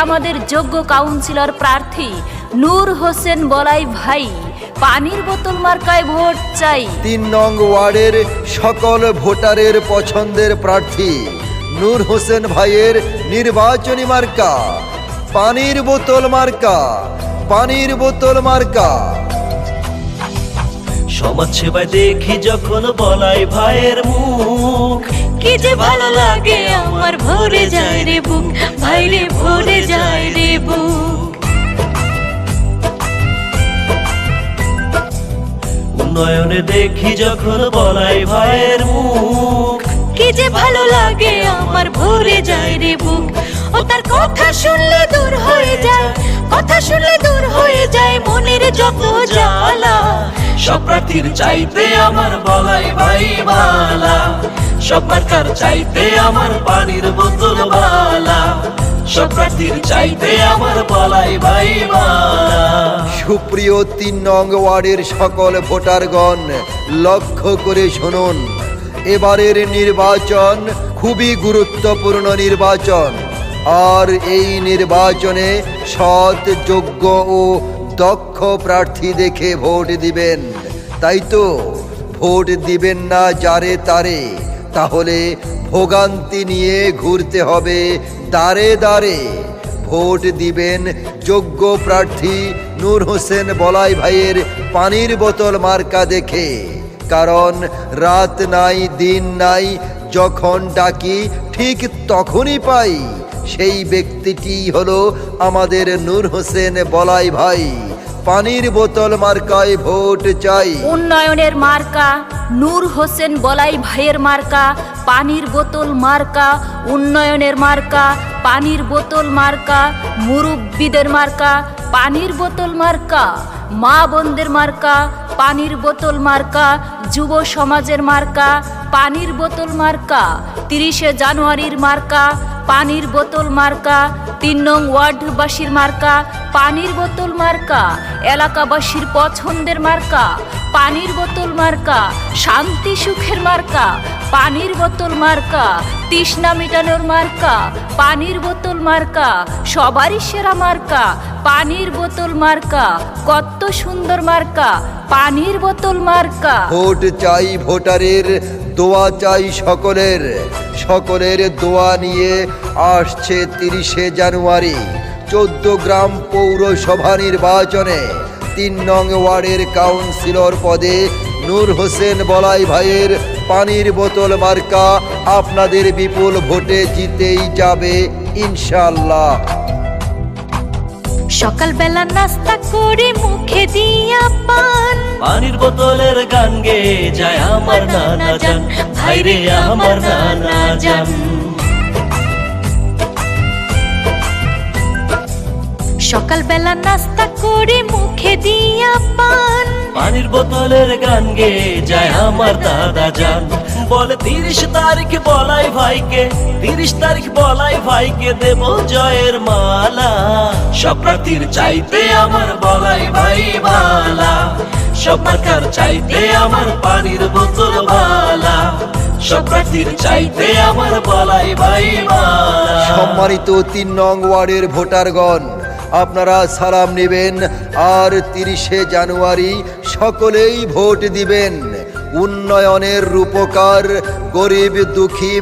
আমাদের যোগ্য কাউন্সিলর প্রার্থী নূর হোসেন বলাই ভাই, পানির বোতল মার্কায় ভোট চাই। ৩ নং ওয়ার্ডের সকল ভোটারের পছন্দের প্রার্থী নূর হোসেন ভাইয়ের নির্বাচনী মার্কা পানির বোতল মার্কা, পানির বোতল মার্কা। সমাজ সেবায় দেখি যখন বলাই ভাইয়ের মুখ, কি যে ভালো লাগে আমার, ভরে যায় রে বুক, ভাইরে ভরে যায় রে বুক। উন্নয়নে দেখি যখন বলাই ভাইয়ের মুখ, কি যে ভালো লাগে আমার, ভরে যায় রে বুক। ও তার কথা শুনলে দূর হয়ে যায়, কথা শুনলে দূর হয়ে যায় মনের যত জ্বালা। সব প্রার্থীর চাইতে আমার বলাই ভাই ভালা, সব মার্কার চাইতে আমার পানির বোতল ভালা, সব প্রার্থীর চাইতে আমার বলাই ভাই ভালা। সুপ্রিয় ৩ নং ওয়ার্ডের সকল ভোটারগণ, লক্ষ্য করে শুনুন, এবারের নির্বাচন খুবই গুরুত্বপূর্ণ নির্বাচন। আর এই নির্বাচনে সৎ, যোগ্য ও দক্ষ প্রার্থী দেখে ভোট দিবেন। তাই তো ভোট দিবেন না যারে তারে, তাহলে ভোগান্তি নিয়ে ঘুরতে হবে দাঁড়ে দাঁড়ে। ভোট দিবেন যোগ্য প্রার্থী নূর হোসেন বলাই ভাইয়ের পানির বোতল মার্কা দেখে। কারণ রাত নাই দিন নাই, যখন ডাকি ঠিক তখনই পাই। সেই ব্যক্তিটি হলো আমাদের নূর হোসেন বলাই ভাই। পানির বোতল মার্কায় ভোট চাই। উন্নয়নের মার্কা নূর হোসেন বলাই ভাইয়ের মার্কা পানির বোতল মার্কা, উন্নয়নের মার্কা পানির বোতল মার্কা, মুরব্বীদের মার্কা পানির বোতল মার্কা, মা বোনদের মার্কা পানির বোতল মার্কা, যুব সমাজের মার্কা পানির বোতল মার্কা, ৩০শে জানুয়ারির মার্কা পানির বোতল মার্কা, ৩ নং ওয়ার্ডবাসীর মার্কা পানির বোতল মার্কা, এলাকাবাসীর পছন্দের মার্কা পানির বোতল মার্কা, শান্তি সুখের মার্কা পানির বোতল মার্কা, তৃষ্ণা মেটানোর মার্কা পানির বোতল মার্কা, সবারই সেরা মার্কা পানির বোতল মার্কা। কত সুন্দর মার্কা পানির বোতল মার্কা। ভোট চাই ভোটারের, দোয়া চাই সকলের। সকলের দোয়া নিয়ে আসছে ৩০শে জানুয়ারি ১৪ গ্রাম পৌরসভা নির্বাচনে ৩ নং ওয়ার্ডের কাউন্সিলর পদে নূর হোসেন বলাই ভাইয়ের পানির বোতল মার্কা আপনাদের বিপুল ভোটে জিতেই যাবে ইনশাআল্লাহ। সকালবেলা নাস্তা করে মুখে দিয়া পান, পানির বোতলের গান গেয়ে যায় আমার নানা জান, ভাইরে আমার নানা জান। সকালবেলা নাস্তা করে মুখে দিয়া পান, পানির বোতলের গান গেয়ে যায় আমার দাদা জান। বলে ৩০ তারিখ বলাই ভাইকে, ৩০ তারিখ বলাই ভাইকে দেব জয়ের মালা। সব প্রার্থীর চাইতে আমার বলাই ভাই ভালা, সব মার্কার চাইতে আমার পানির বোতল ভালা, সব প্রার্থীর চাইতে আমার বলাই ভাই ভালা। সম্মানিত ৩ নং ওয়ার্ডের ভোটারগণ, আপনারা সালাম নেবেন আর ৩০শে জানুয়ারি সকলেই ভোট দিবেন। উন্নয়নের রূপকার, গরিব দুঃখী